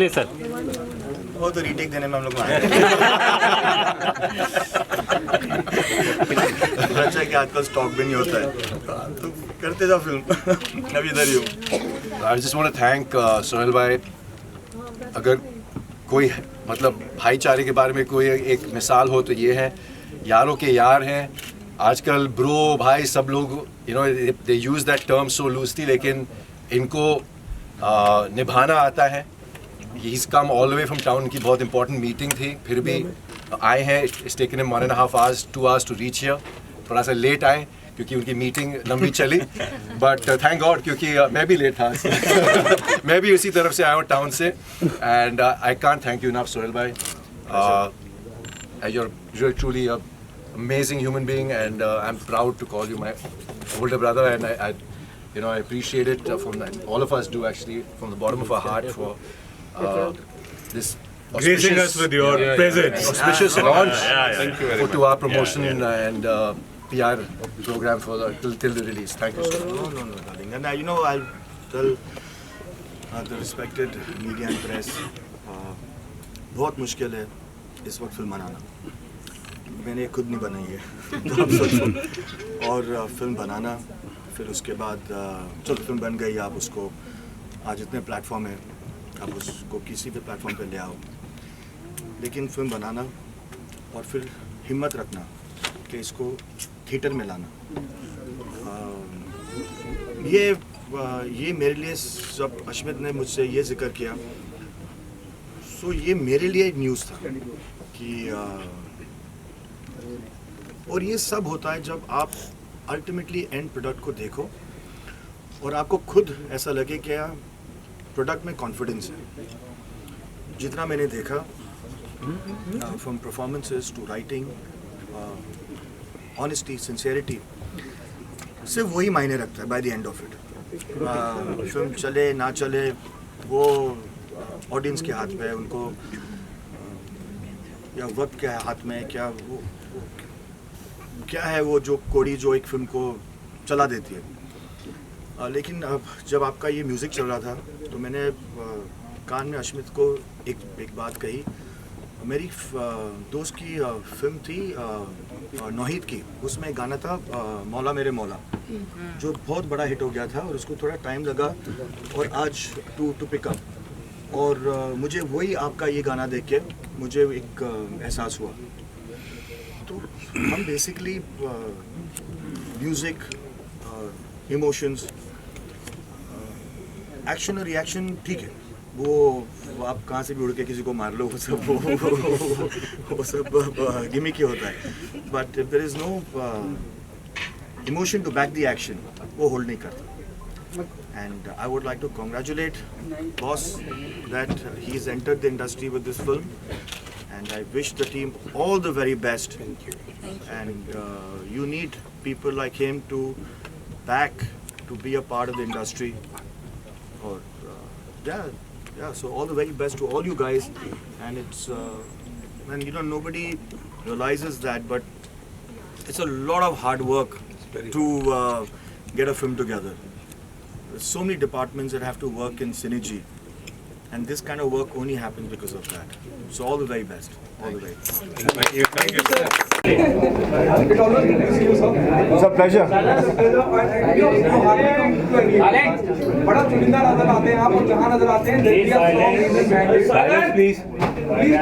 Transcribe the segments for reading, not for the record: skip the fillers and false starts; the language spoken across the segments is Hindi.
Please sir. वो तो रीटेक देने में हम लोग आए अच्छा है कि आजकल स्टॉक भी नहीं होता है तो करते जाओ फिल्म अभी इधर ही हूँ। I just want to thank Sohail भाई। अगर कोई मतलब भाईचारे के बारे में कोई एक मिसाल हो तो ये है, यारों के यार हैं। आजकल ब्रो भाई सब लोग they use that term so loosely, लेकिन इनको निभाना आता है। He's come all the way from town, उनकी बहुत important meeting थी, फिर भी आए हैं। It's taken him 1.5 hours, 2 hours to reach here. थोड़ा सा लेट आए क्योंकि उनकी मीटिंग लंबी चली, बट थैंक गॉड क्योंकि मैं भी लेट था मैं भी उसी तरफ से आया हूँ टाउन से, and I can't thank you enough Sohail भाई। You're truly an amazing human being, and I'm proud to call you my older brother, and I appreciate it all of us do actually, from the bottom of our heart, for this gracing us with your presence. Auspicious launch Thank you very much. to our promotion and PR program for till the release. Thank you so much. No, darling. And I'll tell the respected media and press, बहुत मुश्किल है इस वक्त फिल्म बनाना। मैंने खुद नहीं बनाई है तो आप सोचो, और फिल्म बनाना, फिर उसके बाद चलो फिल्म बन गई, आप उसको आज इतने प्लेटफॉर्म है, आप उसको किसी भी प्लेटफॉर्म पे ले आओ, लेकिन फिल्म बनाना और फिर हिम्मत रखना कि इसको थिएटर में लाना, ये मेरे लिए, जब अश्मित ने मुझसे ये जिक्र किया, सो ये मेरे लिए एक न्यूज़ था कि और ये सब होता है जब आप अल्टीमेटली एंड प्रोडक्ट को देखो और आपको खुद ऐसा लगे कि प्रोडक्ट में कॉन्फिडेंस है। जितना मैंने देखा, from performances to writing, honesty, sincerity, सिर्फ वही मायने रखता है by the end of it. Film चले ना चले वो ऑडियंस के हाथ में है, उनको या वक्त के हाथ में, क्या है वो जो कोड़ी जो एक फिल्म को चला देती है। लेकिन अब जब आपका ये म्यूज़िक चल रहा था तो मैंने कान में अश्मित को एक बात कही। मेरी दोस्त की फिल्म थी नौहीद की, उसमें गाना था मौला मेरे मौला, जो बहुत बड़ा हिट हो गया था और उसको थोड़ा टाइम लगा, और आज टू पिकअप, और मुझे वही आपका ये गाना देख के मुझे एक एहसास हुआ। तो हम बेसिकली म्यूज़िक, इमोशंस, एक्शन और रिएक्शन, ठीक है, वो आप कहाँ से भी उड़ के किसी को मार लो, वो सब गिमिक ही होता है, but if there is no emotion to back the action, वो होल्ड नहीं करता। And I would like to congratulate boss that he's entered the industry with this film, and I wish the team all the very best. Thank you. And you need people like him to be a part of the industry. Or yeah. So all the very best to all you guys. And it's and nobody realizes that, but it's a lot of hard work to get a film together. There's so many departments that have to work in synergy, and this kind of work only happens because of that. So all the very best. All the very best. Thank you, sir. It's a pleasure. बड़ा चुनिंदा नजर आते हैं आप, और जहाँ नजर आते हैं please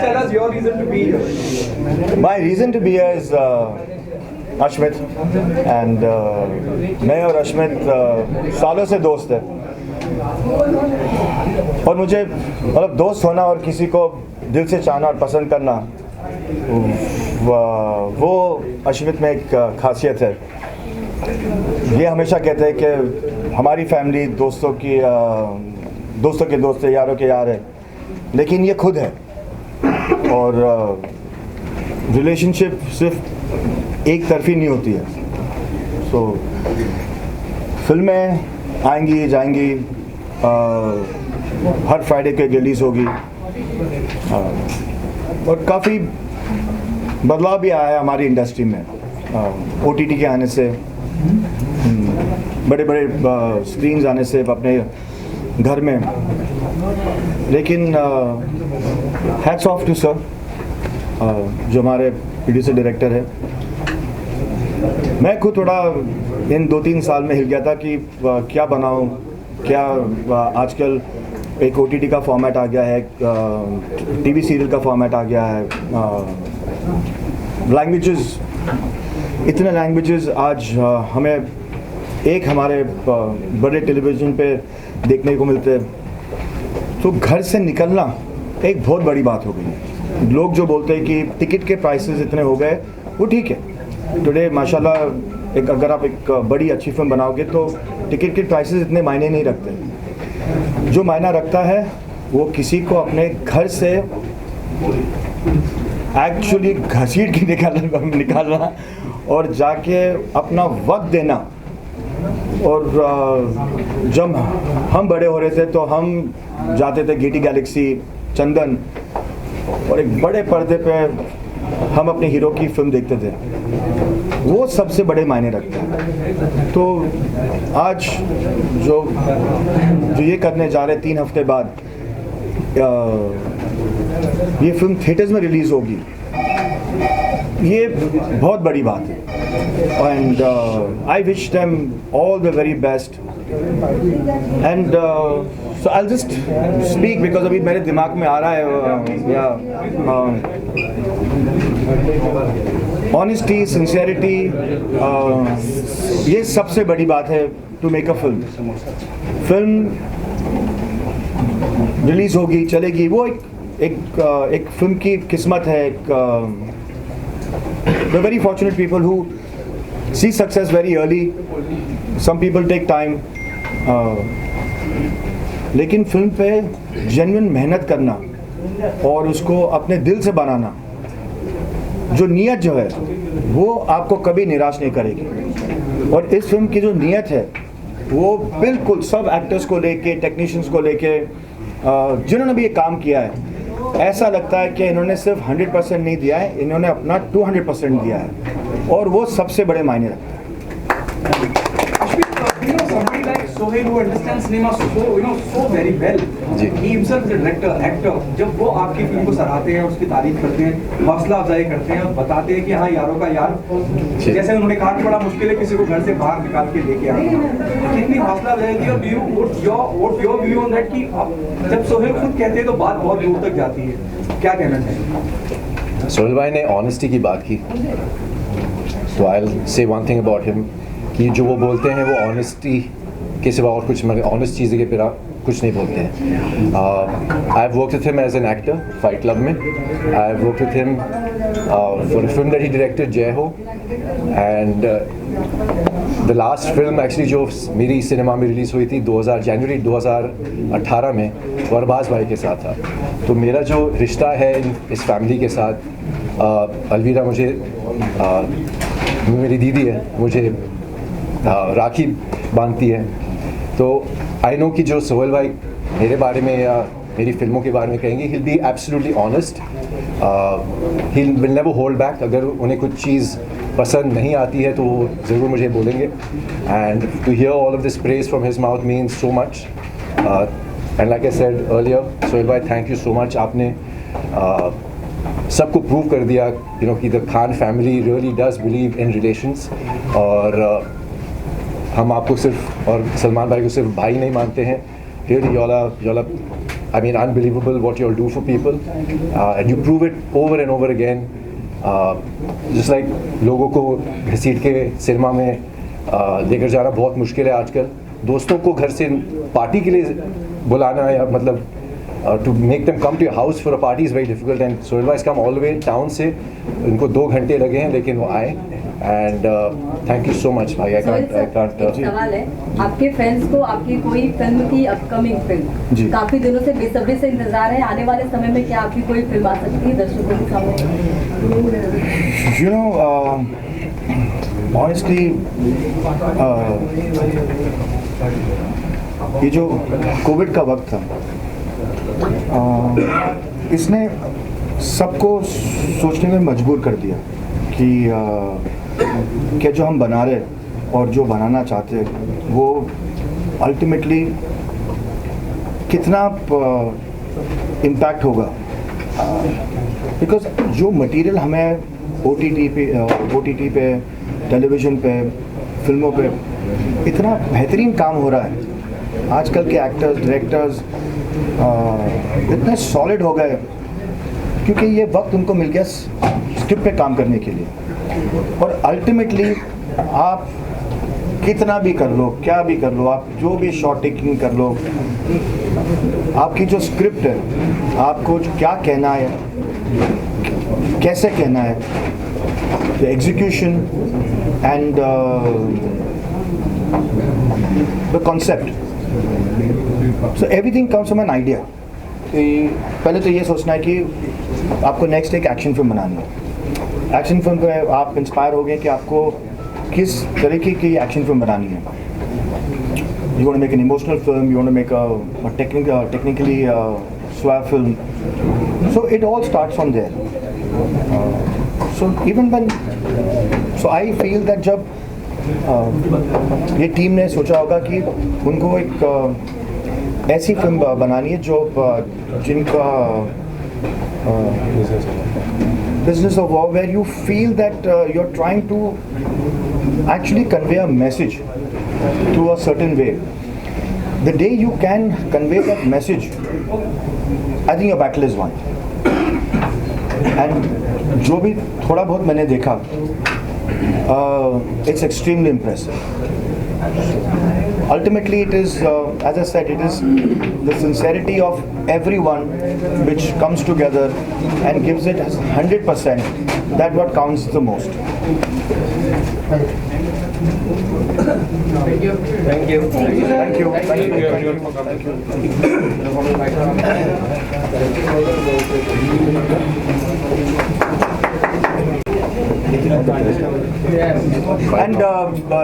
tell us your reason to be here. My reason to be here is Ashmit, and मैं और अश्मित सालों से दोस्त है, और मुझे मतलब दोस्त होना और किसी को दिल से चाहना और पसंद करना, वो अश्मित में एक खासियत है। ये हमेशा कहते हैं कि हमारी फैमिली दोस्तों के दोस्त है, यारों के यार है, लेकिन ये खुद है, और रिलेशनशिप सिर्फ एक तरफी नहीं होती है। सो फिल्में आएंगी जाएंगी, हर फ्राइडे को रिलीज़ होगी, और काफ़ी बदलाव भी आया है हमारी इंडस्ट्री में। OTT के आने से, बड़े बड़े स्क्रीन्स आने से अपने घर में, लेकिन हैट्स ऑफ टू सर, जो हमारे प्रोड्यूसर डायरेक्टर है। मैं खुद थोड़ा इन 2-3 साल में हिल गया था कि क्या बनाऊं, क्या आजकल एक OTT का फॉर्मेट आ गया है, टीवी सीरियल का फॉर्मेट आ गया है, लैंग्वेजेस, इतने लैंग्वेजेस आज हमें एक हमारे बड़े टेलीविज़न पे देखने को मिलते हैं। तो घर से निकलना एक बहुत बड़ी बात हो गई है। लोग जो बोलते हैं कि टिकट के प्राइसेस इतने हो गए, वो ठीक है। टुडे माशाल्लाह अगर आप एक बड़ी अच्छी फिल्म बनाओगे तो टिकट के प्राइसेस इतने मायने नहीं रखते। जो मायना रखता है वो किसी को अपने घर से एक्चुअली घसीट के निकालना और जाके अपना वक्त देना। और जब हम बड़े हो रहे थे तो हम जाते थे गेटी गैलेक्सी, चंदन, और एक बड़े पर्दे पे हम अपने हीरो की फिल्म देखते थे। वो सबसे बड़े मायने रखते हैं। तो आज जो ये करने जा रहे 3 हफ्ते बाद ये फिल्म थिएटर्स में रिलीज़ होगी, ये बहुत बड़ी बात है। And I wish them all the very best. And so I just speak because अभी मेरे दिमाग में आ रहा है ऑनेस्टी, सिंसियरिटी, ये सबसे बड़ी बात है to make a film. Film release होगी, चलेगी, वो एक फिल्म की किस्मत है। The very fortunate people who see success very early. Some people take time. लेकिन फिल्म पे जेन्युइन मेहनत करना और उसको अपने दिल से बनाना, जो नीयत जो है वो आपको कभी निराश नहीं करेगी। और इस फिल्म की जो नीयत है वो बिल्कुल सब एक्टर्स को लेके, टेक्नीशियंस को लेके, जिन्होंने भी ये काम किया है, ऐसा लगता है कि इन्होंने सिर्फ 100% नहीं दिया है, इन्होंने अपना 200% दिया है, और वो सबसे बड़े मायने रखता है। Somebody like Sohail who understands cinema so very well. He himself is a director, actor. जब वो आपकी फिल्म को सराहते हैं, उसकी तारीफ करते हैं, हौसला अफजाई करते हैं और बताते हैं कि हाँ यारों का यार, जैसे उन्होंने कहा कि बड़ा मुश्किल है किसी को घर से बाहर निकाल के लेके आना, कितनी हौसला अफजाई थी। और what's your view on that कि जब सोहेल खुद कहते हैं तो बात बहुत दूर तक जाती है, क्या कहना चाहिए? सोहेल भाई ने ऑनेस्टी की बात की, तो I will say one thing about him कि जो वो बोलते हैं वो ऑनेस्टी के सिवा और कुछ, मतलब ऑनेस्ट चीज़ें के फिर कुछ नहीं बोलते हैं। I have worked with him as an actor fight club में। I have worked with him for a film that he directed, Jai Ho. And the last film actually जो मेरी सिनेमा में रिलीज़ हुई थी जनवरी 2018 में, वो अरबाज भाई के साथ था। तो मेरा जो रिश्ता है इस फैमिली के साथ, अलविदा मुझे मेरी दीदी है, मुझे राखी बांधती है। तो आई नो कि जो सोहेल भाई मेरे बारे में या मेरी फिल्मों के बारे में कहेंगे, he will be absolutely honest, he will never hold back. अगर उन्हें कुछ चीज़ पसंद नहीं आती है तो वो ज़रूर मुझे बोलेंगे। And to hear all of this praise from his mouth means so much. And like I said earlier, Sohail भाई थैंक यू सो मच। आपने सबको प्रूव कर दिया कि the Khan family really does believe in relations. और हम आपको सिर्फ और सलमान भाई को सिर्फ भाई नहीं मानते हैं। Really, y'all are, I mean, unbelievable what y'all do for people, and you prove it over and over again. Just like लोगों को घसीट के सिनेमा में लेकर जाना बहुत मुश्किल है आजकल। दोस्तों को घर से पार्टी के लिए बुलाना, या मतलब to make them come to your house for a party is very difficult. And Sohail bhai has come all the way town से, इनको 2 घंटे लगे हैं लेकिन वो आए। And thank you so much भाई। I can't सवाल है, आपके फैंस को आपकी कोई फिल्म की अपकमिंग फिल्म काफी दिनों से बेसब्री से इंतजार है, आने वाले समय में क्या आपकी कोई फिल्म आ सकती है दर्शकों के सामने? You know, honestly, ये जो कोविड का वक्त था, इसने सबको सोचने में मजबूर कर दिया कि क्या जो हम बना रहे और जो बनाना चाहते वो अल्टीमेटली कितना इम्पैक्ट होगा, बिकॉज जो मटेरियल हमें OTT पे टेलीविज़न पे फिल्मों पे इतना बेहतरीन काम हो रहा है, आजकल के एक्टर्स डायरेक्टर्स इतने सॉलिड हो गए क्योंकि ये वक्त उनको मिल गया स्क्रिप्ट पे काम करने के लिए। और अल्टीमेटली आप कितना भी कर लो, क्या भी कर लो, आप जो भी शॉट टेकिंग कर लो, आपकी जो स्क्रिप्ट है, आपको क्या कहना है, कैसे कहना है, the execution and the concept, so everything comes from an idea. पहले तो ये सोचना है कि आपको नेक्स्ट एक एक्शन फिल्म बनानी है। एक्शन फिल्म पे आप इंस्पायर हो गए कि आपको किस तरीके की एक्शन फिल्म बनानी है। You want to make an emotional film, you want to make a technically suave film. So it all starts from there. So even when, so I feel that जब ये टीम ने सोचा होगा कि उनको एक ऐसी फिल्म बनानी है जो जिनका business of war, where you feel that you're trying to actually convey a message to a certain way. The day you can convey that message, I think your battle is won. And जो भी थोड़ा बहुत मैंने देखा, it's extremely impressive. Ultimately, it is, as I said, it is the sincerity of everyone which comes together and gives it 100%. That what counts the most. Thank you. Thank you. Thank you. Thank And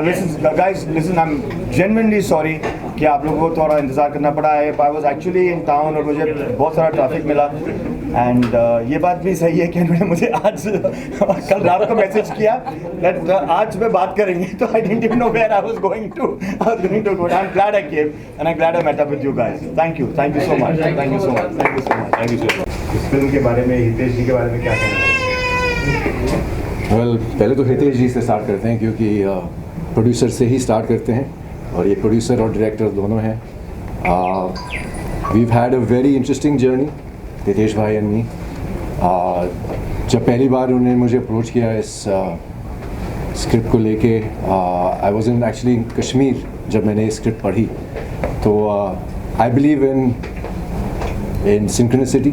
listen, guys, listen, I'm genuinely sorry कि आप लोगों को थोड़ा इंतज़ार करना पड़ा है। I was actually in town और मुझे बहुत सारा ट्रैफिक मिला। एंड ये बात भी सही है कि उन्होंने मुझे आज कल रात को मैसेज किया that आज में बात करेंगे, तो I didn't even know where I was going to go. I'm glad I came and I'm glad I met up with you guys. Thank you so much. Thank you so much. इस फिल्म के बारे में, हितेश जी के बारे में क्या कहना है? वेल, पहले तो हितेश जी से स्टार्ट करते हैं क्योंकि प्रोड्यूसर से ही स्टार्ट करते हैं और ये प्रोड्यूसर और डायरेक्टर दोनों हैं। We've had a very interesting journey, Hitesh भाई एंड मी। जब पहली बार उन्होंने मुझे अप्रोच किया इस स्क्रिप्ट को लेके, I was in actually Kashmir जब मैंने ये स्क्रिप्ट पढ़ी, तो आई बिलीव इन सिंक्रोनिसिटी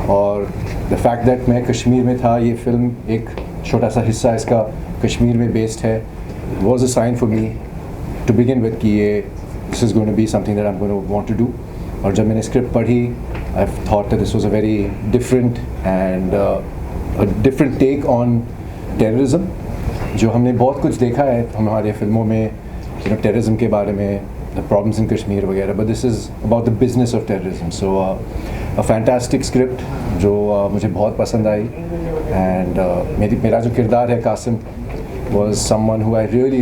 और द फैक्ट दैट मैं कश्मीर में था। ये फिल्म एक छोटा सा हिस्सा इसका कश्मीर में बेस्ड है, was a sign for me to begin with कि ये this is going to be something that I am going to want to do. और जब मैंने स्क्रिप्ट पढ़ी, I thought that this was a very different and a different take on terrorism, जो हमने बहुत कुछ देखा है हमारे फिल्मों में, टेररिज्म के बारे में, द प्रॉब्लम्स इन कश्मीर वगैरह, but this is about the business of terrorism. So a fantastic script जो मुझे बहुत पसंद आई। एंड मेरा जो किरदार है Qasim was someone who I really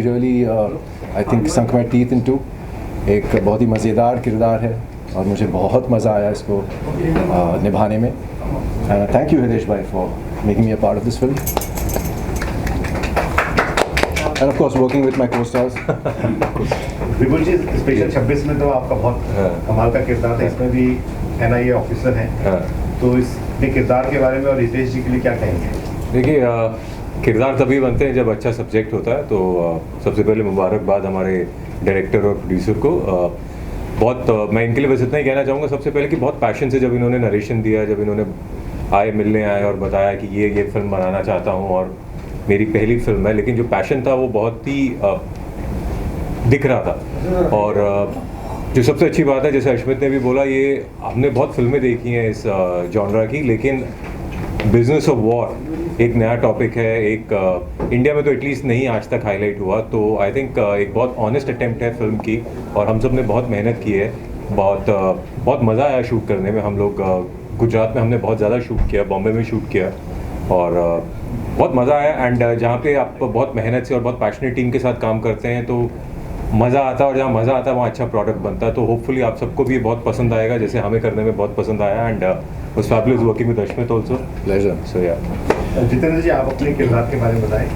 I think sunk my teeth into। एक बहुत ही मज़ेदार किरदार है और मुझे बहुत मज़ा आया इसको निभाने में। थैंक यू हितेश भाई for making me a part of this film and of course working with my co-stars. Vipul ji, special 26 में तो आपका बहुत कमाल का किरदार था, इसमें भी NIA ऑफिसर हैं, तो इस किरदार के बारे में और हितेश जी के लिए क्या कहेंगे? देखिए, किरदार तभी बनते हैं जब अच्छा सब्जेक्ट होता है, तो सबसे पहले मुबारकबाद हमारे डायरेक्टर और प्रोड्यूसर को। बहुत मैं इनके लिए बस इतना ही कहना चाहूँगा, सबसे पहले कि बहुत पैशन से जब इन्होंने नरेशन दिया, जब इन्होंने मिलने आए और बताया कि ये फिल्म बनाना चाहता हूँ और मेरी पहली फिल्म है, लेकिन जो पैशन था वो बहुत ही दिख रहा था। और जो सबसे अच्छी बात है, जैसे अश्मित ने भी बोला, ये हमने बहुत फिल्में देखी हैं इस जॉनरा की, लेकिन बिजनेस ऑफ वॉर एक नया टॉपिक है, एक इंडिया में तो एटलीस्ट नहीं आज तक हाईलाइट हुआ। तो आई थिंक एक बहुत ऑनेस्ट अटेम्प्ट है फिल्म की और हम सब ने बहुत मेहनत की है। बहुत मज़ा आया शूट करने में। हम लोग गुजरात में हमने बहुत ज़्यादा शूट किया, बॉम्बे में शूट किया और बहुत मज़ा आया। एंड जहाँ पे आप बहुत मेहनत से और बहुत पैशनेट टीम के साथ काम करते हैं, तो मज़ा आता है, और जहाँ मज़ा आता है वहाँ अच्छा प्रोडक्ट बनता है। तो होपफुली आप सबको भी बहुत पसंद आएगा, जैसे हमें करने में बहुत पसंद आया। And was fabulous working with Ashmit also. Pleasure. So yeah. Jitendra ji, आप अपने किरदार के बारे में बताएं।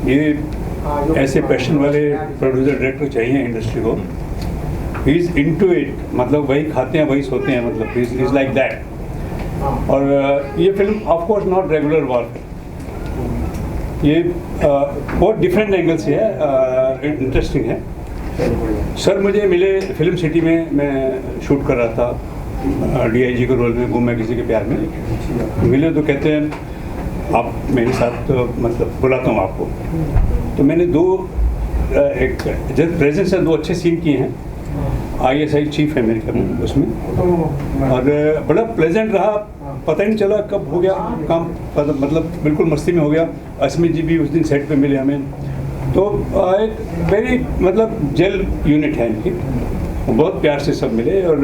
ये ऐसे पैशन वाले प्रोड्यूसर डायरेक्टर चाहिए इंडस्ट्री को। ही इज़ इनटू इट, मतलब वही खाते हैं वही सोते हैं, मतलब ही इज़ लाइक दैट। और ये film of course not regular work, ये बहुत डिफरेंट एंगल से है, इंटरेस्टिंग है। सर मुझे मिले फिल्म सिटी में, मैं शूट कर रहा था DIG के रोल में, गुम मैं किसी के प्यार में। मिले तो कहते हैं आप मेरे साथ मतलब बुलाता हूँ आपको। तो मैंने एक जब प्रेजेंस से 2 अच्छे सीन किए हैं। ISI चीफ है मेरे उसमें, और बड़ा प्लेजेंट रहा, पता ही नहीं चला कब हो गया काम, मतलब बिल्कुल मस्ती में हो गया। अस्मित जी भी उस दिन सेट पे मिले हमें, तो एक वेरी मतलब जेल यूनिट है इनकी, बहुत प्यार से सब मिले। और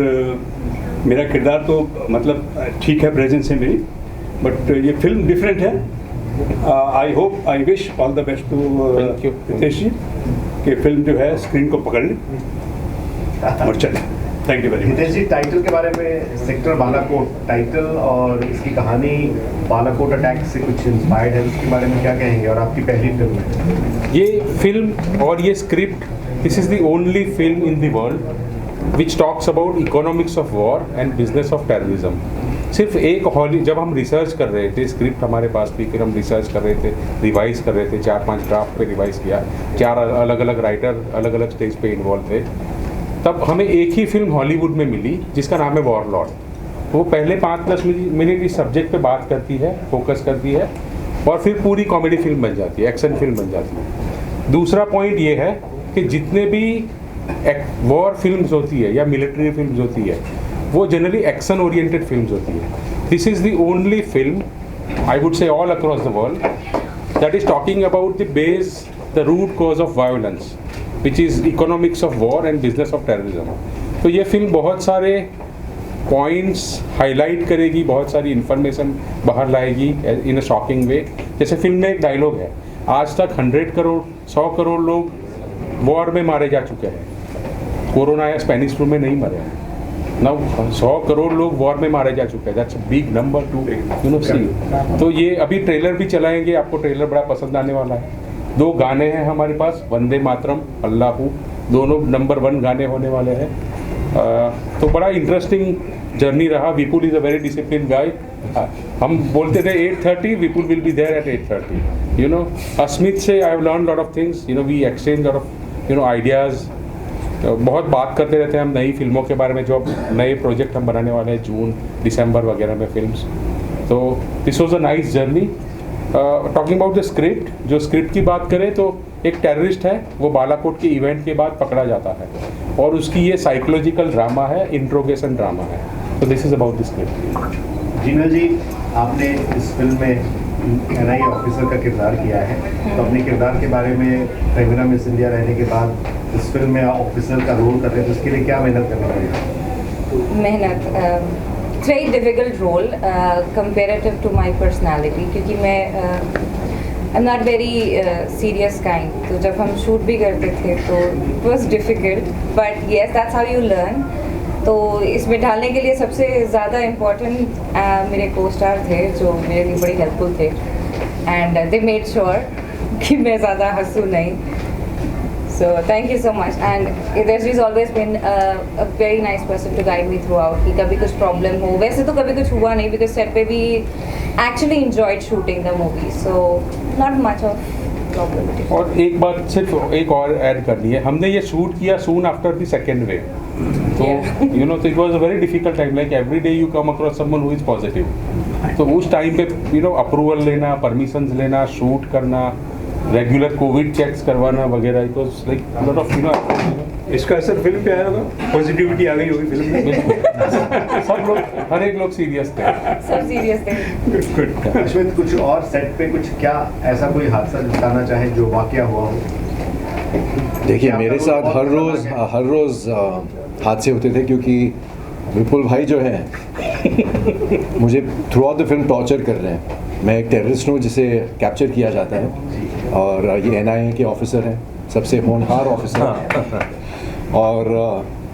मेरा किरदार तो मतलब ठीक है, प्रेजेंस है मेरी, बट ये फिल्म डिफरेंट है। I hope, I wish all the best to Ritesh ji कि फिल्म जो है स्क्रीन को पकड़ ले और चले। Thank you very much. Hitesh ji, title के बारे में, सेक्टर बालाकोट टाइटल और इसकी कहानी बालाकोट अटैक से कुछ इंस्पायर्ड है, उसके बारे में क्या कहेंगे? और आपकी पहली फिल्म है ये फिल्म और ये script, this is the only film in the world which talks about economics of war and business of terrorism. सिर्फ एक जब हम रिसर्च कर रहे थे, स्क्रिप्ट हमारे पास थी, फिर हम रिसर्च कर रहे थे, रिवाइज कर रहे थे, 4-5 ड्राफ्ट पे रिवाइज किया, 4 अलग अलग राइटर अलग अलग स्टेज पे इन्वॉल्व थे। तब हमें एक ही फिल्म हॉलीवुड में मिली जिसका नाम है वॉरलॉर्ड। वो पहले 5-10 मिनट इस सब्जेक्ट पे बात करती है, फोकस करती है, और फिर पूरी कॉमेडी फिल्म बन जाती है, एक्शन फिल्म बन जाती है। दूसरा पॉइंट ये है कि जितने भी वॉर फिल्म्स होती है या मिलिट्री फिल्म्स होती है, वो जनरली एक्शन ओरिएंटेड फिल्म्स होती है। This is the only film, I would say all across the world, that is talking about the base, the root cause of violence, which is economics of war and business of terrorism. तो ये फिल्म बहुत सारे पॉइंट्स हाईलाइट करेगी, बहुत सारी इंफॉर्मेशन बाहर लाएगी इन अ शॉकिंग वे। जैसे फिल्म में एक डायलॉग है, आज तक 100 करोड़ 100 करोड़ लोग वॉर में मारे जा चुके हैं, कोरोना या स्पेनिश फ्लू में नहीं मरे हैं। ना 100 करोड़ लोग वॉर में मारे जा चुके हैं, that's a big number too you know see. तो ये अभी ट्रेलर भी चलाएंगे, आपको ट्रेलर बड़ा पसंद आने वाला है। 2 गाने हैं हमारे पास, वंदे मातरम, अल्लाहू, दोनों नंबर 1 गाने होने वाले हैं। तो बड़ा इंटरेस्टिंग जर्नी रहा। Vipul is a very discipline guy. हम बोलते थे 8:30, Vipul will be there at 8:30, you know. Asmit से I have learn lot of things, you know, we exchange lot of ideas. बहुत बात करते रहते हैं हम नई फिल्मों के बारे में, जो नए प्रोजेक्ट हम बनाने वाले हैं जून दिसंबर वगैरह में फिल्म्स। तो this was a nice journey. Talking about the script, जो स्क्रिप्ट की बात करें तो एक टेररिस्ट है, वो बालाकोट के इवेंट के बाद पकड़ा जाता है, और उसकी ये साइकोलॉजिकल ड्रामा है, इंट्रोगेशन ड्रामा है। तो this is about the script. Jinal ji, आपने इस फिल्म में NIA ऑफिसर का किरदार किया है, तो अपने किरदार के बारे में, प्रेमिना मिस इंडिया रहने के बाद इस फिल्म में ऑफिसर का रोल कर रहे हैं, तो उसके लिए क्या मेहनत करनी पड़ेगी? मेहनत, it's very difficult role comparative to my personality, क्योंकि मैं I am not very serious kind. तो जब हम शूट भी करते थे तो it was difficult, but yes that's how you learn. तो इसमें ढालने के लिए सबसे ज़्यादा इम्पोर्टेंट मेरे को स्टार थे, जो मेरे लिए बड़ी हेल्पफुल थे, एंड दे मेड श्योर कि मैं ज़्यादा हंसूँ नहीं। So thank you so much, and Hitesh has always been a very nice person to guide me throughout. कि कभी कुछ प्रॉब्लम हो, वैसे तो कभी कुछ हुआ नहीं, because set पे भी actually enjoyed shooting the movie, so not much of problem. और एक बात सिर्फ एक और ऐड करनी है, हमने ये शूट किया soon after the second wave, तो you know, so it was a very difficult time. Like every day you come across someone who is positive. तो उस टाइम पे you know अप्रूवल लेना, परमिशंस लेना, शूट करना, रेगुलर कोविड चेक्स करवाना वगैरह, it was like lot of you know. इसका असर फिल्म पे आया होगा, पॉजिटिविटी आ गई होगी फिल्म में। सब लोग, हर एक लोग सीरियस थे, सब सीरियस थे। गुड। अश्विन, कुछ और सेट पे कुछ क्या ऐसा कोई हादसा बताना चाहे जो वाकया हुआ हो? देखिए, मेरे साथ हर रोज़ हादसे होते थे, क्योंकि विपुल भाई जो हैं मुझे through out the film torture कर रहे हैं। मैं एक टेररिस्ट हूँ जिसे कैप्चर किया जाता है, और ये NIA के ऑफिसर हैं, सबसे होनहार ऑफिसर, और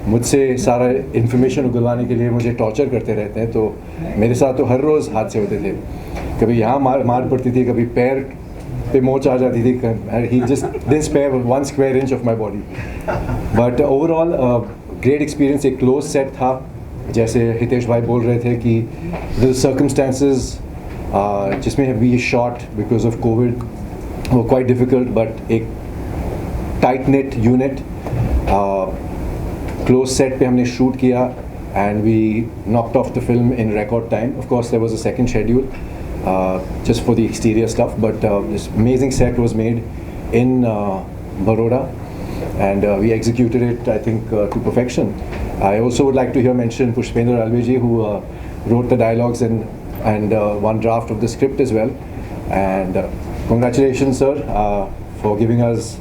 मुझसे सारा इन्फॉर्मेशन उगलवाने के लिए मुझे टॉर्चर करते रहते हैं। तो मेरे साथ तो हर रोज़ हादसे होते थे, कभी यहाँ मार पड़ती थी, कभी पैर पे मोच आ जाती थी, he just didn't spare 1 square inch of my body. But overall great experience, एक क्लोज सेट था, जैसे हितेश भाई बोल रहे थे कि द सर्कमस्टेंसेस जिसमें we shot because of covid वो क्वाइट डिफ़िकल्ट, बट एक tight knit unit close set पे हमने शूट किया and we knocked off the film in record time. Of course there was a second schedule just for the exterior stuff, but this amazing set was made in Baroda, and we executed it, I think, to perfection. I also would like to here mention Pushpendra Alveji, who wrote the dialogues and one draft of the script as well. And congratulations, sir, for giving us,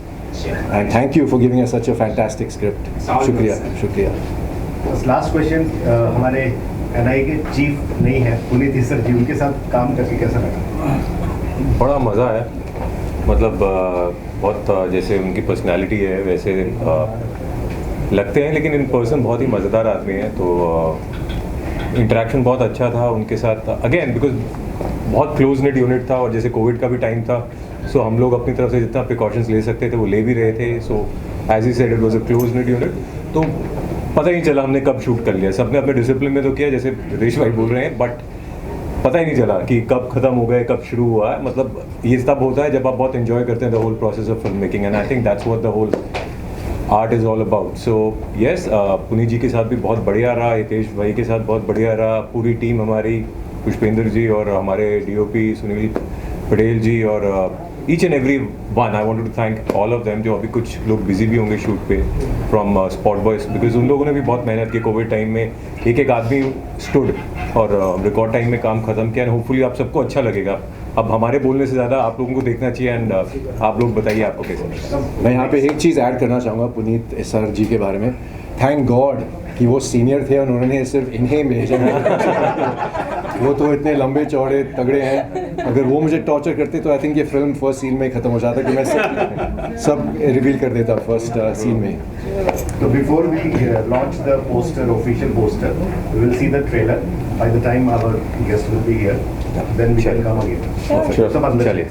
and thank you for giving us such a fantastic script. Shukriya, shukriya. Last question, हमारे एनआई के चीफ नहीं है पुनीत सर जी, उनके साथ काम करके कैसा लगा? बड़ा मज़ा है, मतलब बहुत जैसे उनकी पर्सनालिटी है वैसे लगते हैं, लेकिन इन पर्सन बहुत ही मज़ेदार आदमी हैं। तो इंटरेक्शन बहुत अच्छा था उनके साथ, अगेन बिकॉज बहुत क्लोज नेट यूनिट था, और जैसे कोविड का भी टाइम था, सो हम लोग अपनी तरफ से जितना प्रिकॉशंस ले सकते थे वो ले भी रहे थे। So as he said it was a close knit unit, तो पता ही नहीं चला हमने कब शूट कर लिया। सबने अपने डिसिप्लिन में तो किया, जैसे रितेश भाई बोल रहे हैं, बट पता ही नहीं चला कि कब ख़त्म हो गए, कब शुरू हुआ है। मतलब ये तब होता है जब आप बहुत एंजॉय करते हैं the whole process of film making, and I think that's what the whole art is all about. So yes, Puneet ji के साथ भी बहुत बढ़िया रहा, हितेश भाई के साथ बहुत बढ़िया रहा, पूरी टीम हमारी, पुष्पेंद्र जी और हमारे DOP सुनील पटेल जी, और each and every one I wanted to thank all of them. जो अभी कुछ लोग बिजी भी होंगे शूट पे फ्रॉम स्पॉट बॉयज, बिकॉज उन लोगों ने भी बहुत मेहनत की कोविड टाइम में, एक आदमी स्टूड और रिकॉर्ड टाइम में काम खत्म किया, एंड होपफुली आप सबको अच्छा लगेगा। अब हमारे बोलने से ज़्यादा आप लोगों को देखना चाहिए, एंड आप लोग बताइए आपको कैसा। मैं यहाँ पे एक चीज़ ऐड करना चाहूँगा पुनीत सर जी के बारे में। थैंक गॉड कि वो सीनियर थे और उन्होंने सिर्फ इन्हें भेजा। वो तो इतने लंबे चौड़े तगड़े हैं, अगर वो मुझे टॉर्चर करते तो आई थिंक ये फिल्म फर्स्ट सीन में ही ख़त्म हो जाता, कि मैं सब रिवील कर देता फर्स्ट सीन में। So before we launch the poster, official poster, we will see the trailer. By the time our guest will be here, then we can come again. Sure. चलिए।